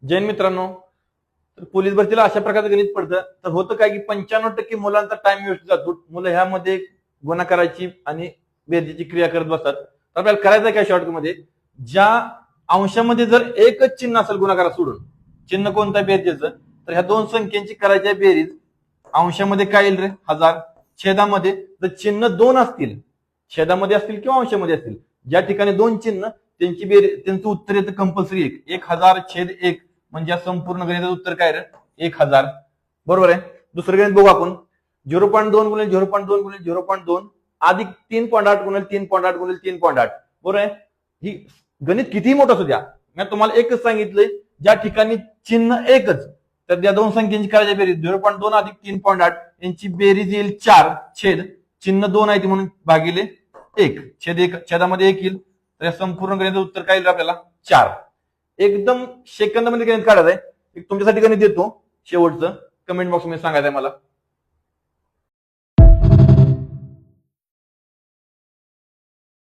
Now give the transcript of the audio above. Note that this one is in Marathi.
जैन मित्रांनो, तर पोलीस भरतीला अशा प्रकारचं गणित पडतं. तर होतं काय की 95% मुलांचा टाइम वेस्ट जातो. मुलं ह्यामध्ये गुणाकाराची आणि बेरजेची क्रिया करत बसतात. तर आपल्याला करायचं काय शॉर्टकटमध्ये, ज्या अंशामध्ये जर एकच चिन्ह असेल गुणाकारा सोडून, चिन्ह कोणतं आहे बेरजेचं, तर ह्या दोन संख्यांची करायची आहे बेरीज. अंशामध्ये काय येईल रे? 1000. छेदामध्ये जर चिन्ह दोन असतील, छेदामध्ये असतील किंवा अंशामध्ये असतील, ज्या ठिकाणी दोन चिन्ह त्यांची बेरीज, त्यांचं उत्तर येतं कंपल्सरी 1. 1000/1 म्हणजे या संपूर्ण गणिताचं उत्तर काय रे? 1000. बरोबर आहे. दुसरं गणित बघू आपण. 0.2 गुणिले 0.2 गुणिले 0.2 अधिक 3.8 गुणिले 3.8 गुणिले 3.8. बरोबर आहे. ही गणित कितीही मोठं असू द्या, मी तुम्हाला एकच सांगितलंय, ज्या ठिकाणी चिन्ह एकच, तर या दोन संख्यांची करायची बेरीज 0.2 अधिक 3.8 यांची बेरीज येईल 4 छेद चिन्ह 2 आहे म्हणून भागिले 1 छेद 1, छेदामध्ये 1 येईल. तर या संपूर्ण गणिताचं उत्तर काय येईल आपल्याला? 4. एकदम सेकंदामध्ये गणित काढायचं आहे. तुमच्यासाठी गणित देतो शेवटचं, कमेंट बॉक्स मध्ये सांगायचं आहे मला.